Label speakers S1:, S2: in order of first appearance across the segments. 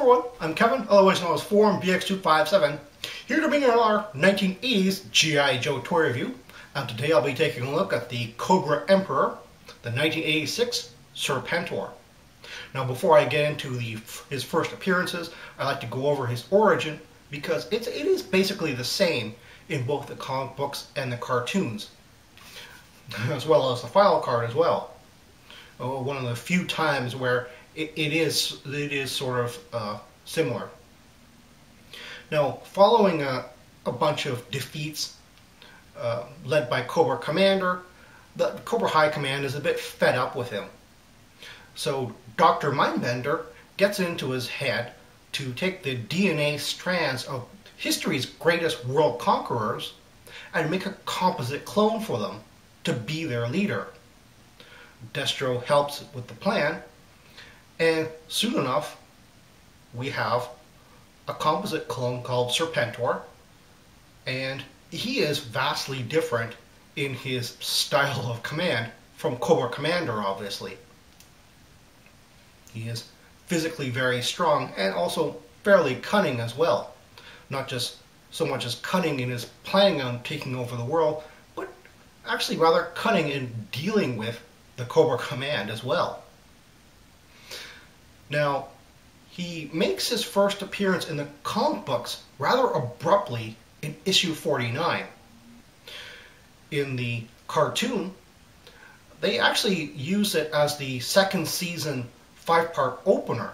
S1: everyone, I'm Kevin, otherwise known as Forum BX257, here to bring you our 1980s G.I. Joe toy review. And today I'll be taking a look at the Cobra Emperor, the 1986 Serpentor. Now before I get into his first appearances, I'd like to go over his origin, because it is basically the same in both the comic books and the cartoons, as well as the file card as well. One of the few times where it is sort of similar. Now, following a bunch of defeats led by Cobra Commander, the Cobra High Command is a bit fed up with him. So Dr. Mindbender gets into his head to take the DNA strands of history's greatest world conquerors and make a composite clone for them to be their leader. Destro helps with the plan, and soon enough we have a composite clone called Serpentor, and he is vastly different in his style of command from Cobra Commander, obviously. He is physically very strong and also fairly cunning as well. Not just so much as cunning in his planning on taking over the world, but actually rather cunning in dealing with the Cobra Command as well. Now, he makes his first appearance in the comic books rather abruptly in issue 49. In the cartoon, they actually use it as the second season 5-part opener,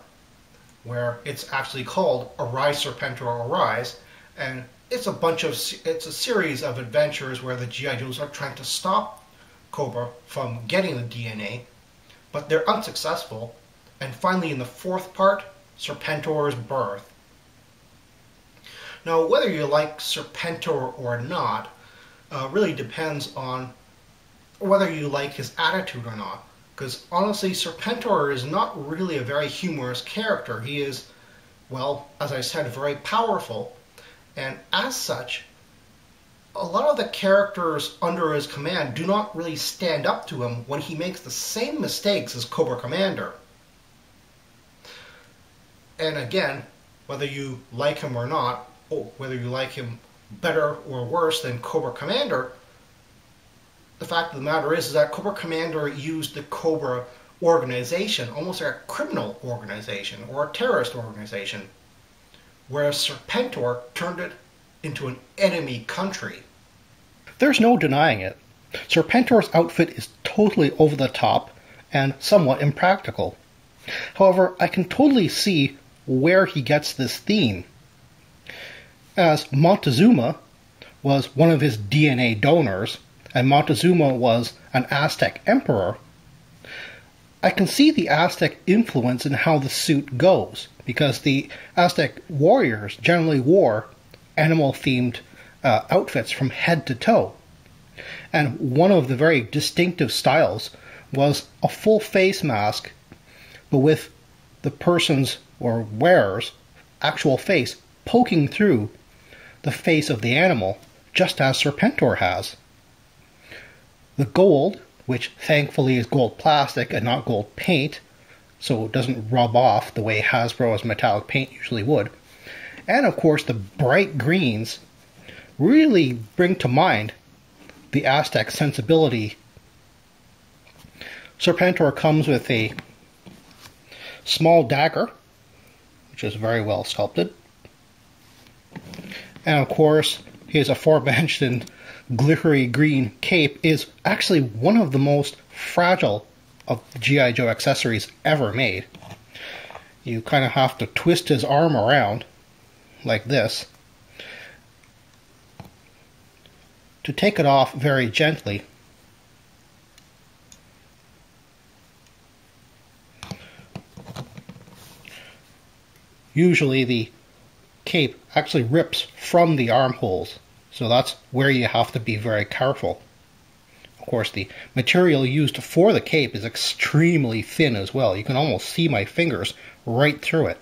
S1: where it's actually called Arise Serpentor Arise, and it's a series of adventures where the G.I. Joes are trying to stop Cobra from getting the DNA, but they're unsuccessful, and finally in the 4th part, Serpentor's birth. Now, whether you like Serpentor or not really depends on whether you like his attitude or not. Because honestly, Serpentor is not really a very humorous character. He is, well, as I said, very powerful. And as such, a lot of the characters under his command do not really stand up to him when he makes the same mistakes as Cobra Commander. And again, whether you like him or not, or whether you like him better or worse than Cobra Commander, the fact of the matter is that Cobra Commander used the Cobra organization almost like a criminal organization or a terrorist organization, whereas Serpentor turned it into an enemy country.
S2: There's no denying it. Serpentor's outfit is totally over the top and somewhat impractical. However, I can totally see where he gets this theme. As Montezuma was one of his DNA donors, and Montezuma was an Aztec emperor, I can see the Aztec influence in how the suit goes, because the Aztec warriors generally wore animal-themed outfits from head to toe. And one of the very distinctive styles was a full face mask, but with the person's or wearer's actual face poking through the face of the animal, just as Serpentor has. The gold, which thankfully is gold plastic and not gold paint, so it doesn't rub off the way Hasbro's metallic paint usually would, and of course the bright greens really bring to mind the Aztec sensibility. Serpentor comes with a small dagger, which is very well sculpted, and of course his aforementioned glittery green cape is actually one of the most fragile of the G.I. Joe accessories ever made. You kind of have to twist his arm around like this to take it off very gently. Usually the cape actually rips from the armholes, so that's where you have to be very careful. Of course, the material used for the cape is extremely thin as well. You can almost see my fingers right through it.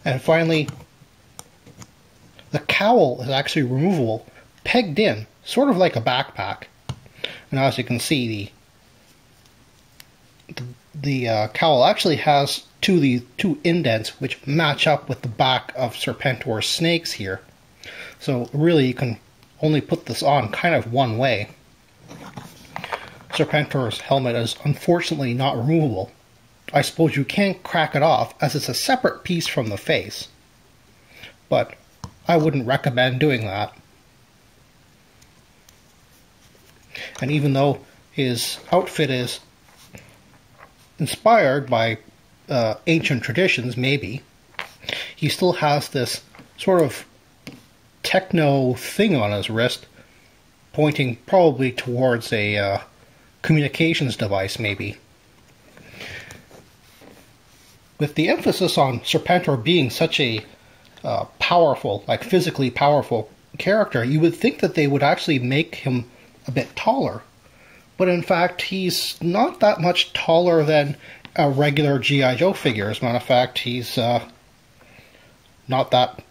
S2: And finally, the cowl is actually removable, pegged in, sort of like a backpack. And as you can see, the cowl actually has the two indents which match up with the back of Serpentor's snakes here. So really you can only put this on kind of one way. Serpentor's helmet is unfortunately not removable. I suppose you can crack it off as it's a separate piece from the face, but I wouldn't recommend doing that. And even though his outfit is inspired by ancient traditions, maybe, he still has this sort of techno thing on his wrist, pointing probably towards a communications device, maybe. With the emphasis on Serpentor being such a powerful, like physically powerful character, you would think that they would actually make him a bit taller. But in fact, he's not that much taller than a regular G.I. Joe figure. As a matter of fact, he's not that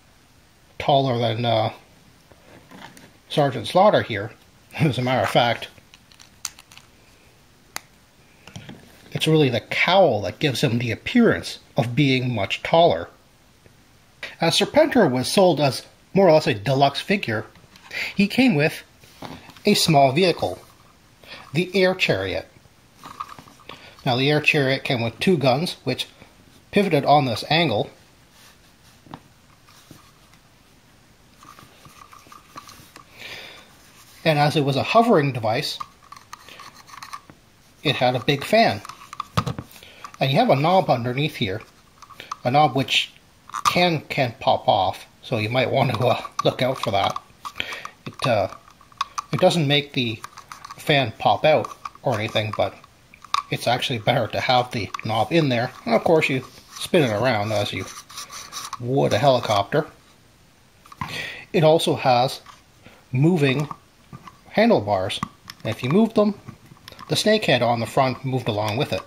S2: taller than Sergeant Slaughter here. As a matter of fact, it's really the cowl that gives him the appearance of being much taller. As Serpentor was sold as more or less a deluxe figure, he came with a small vehicle, the Air Chariot. Now the Air Chariot came with two guns which pivoted on this angle. And as it was a hovering device, it had a big fan. And you have a knob underneath here, a knob which can pop off, so you might want to look out for that. It doesn't make the fan pop out or anything, but it's actually better to have the knob in there. And of course you spin it around as you would a helicopter. It also has moving handlebars. And if you move them, the snake head on the front moved along with it.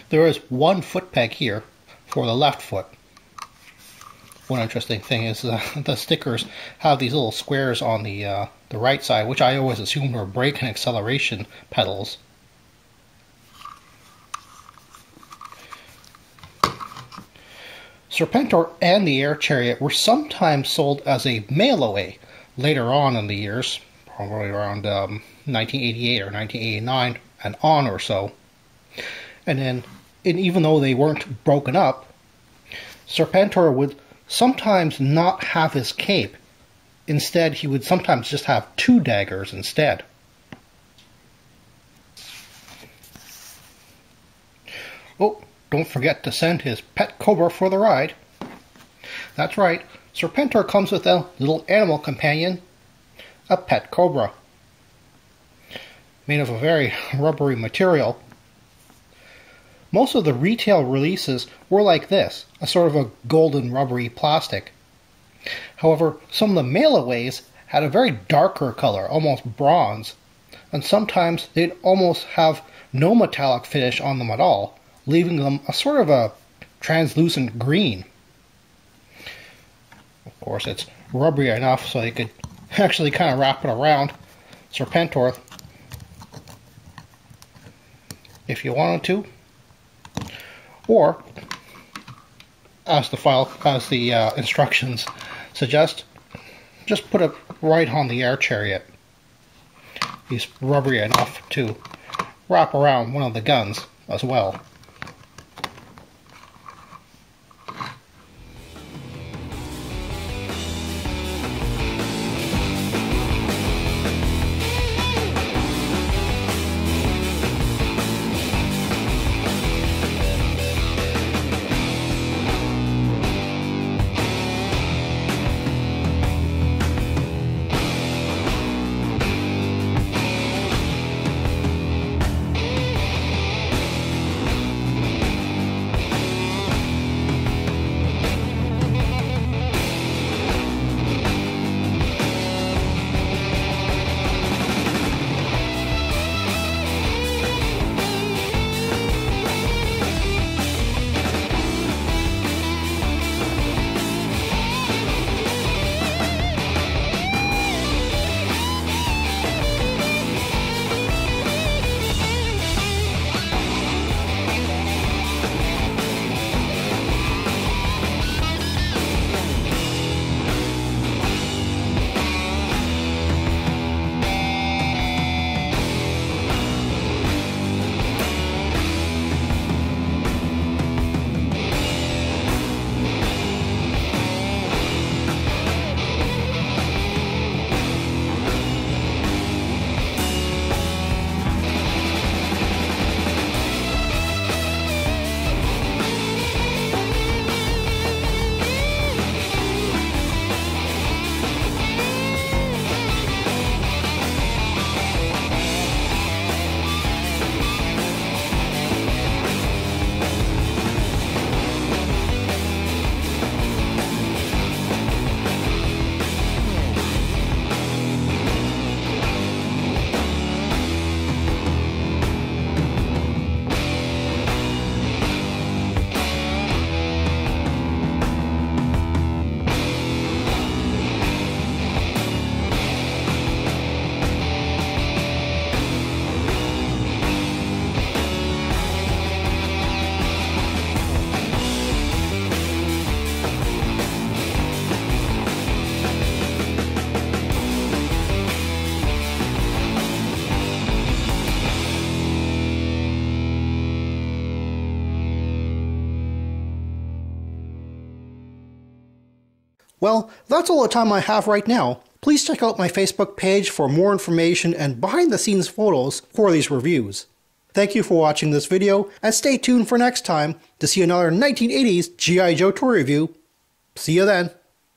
S2: There is one foot peg here for the left foot. One interesting thing is the stickers have these little squares on the right side, which I always assumed were brake and acceleration pedals. Serpentor and the Air Chariot were sometimes sold as a mail-away later on in the years, probably around 1988 or 1989 and on or so. And even though they weren't broken up, Serpentor would sometimes not have his cape. Instead, he would sometimes just have two daggers instead. Oh, don't forget to send his pet Cobra for the ride. That's right, Serpentor comes with a little animal companion, a pet Cobra. Made of a very rubbery material. Most of the retail releases were like this, a sort of a golden rubbery plastic. However, some of the mail-aways had a very darker color, almost bronze, and sometimes they'd almost have no metallic finish on them at all, leaving them a sort of a translucent green. Of course, it's rubbery enough so you could actually kind of wrap it around Serpentor if you wanted to. Or, as the instructions suggest, just put it right on the Air Chariot. He's rubbery enough to wrap around one of the guns as well. Well, that's all the time I have right now. Please check out my Facebook page for more information and behind-the-scenes photos for these reviews. Thank you for watching this video, and stay tuned for next time to see another 1980s G.I. Joe toy review. See you then.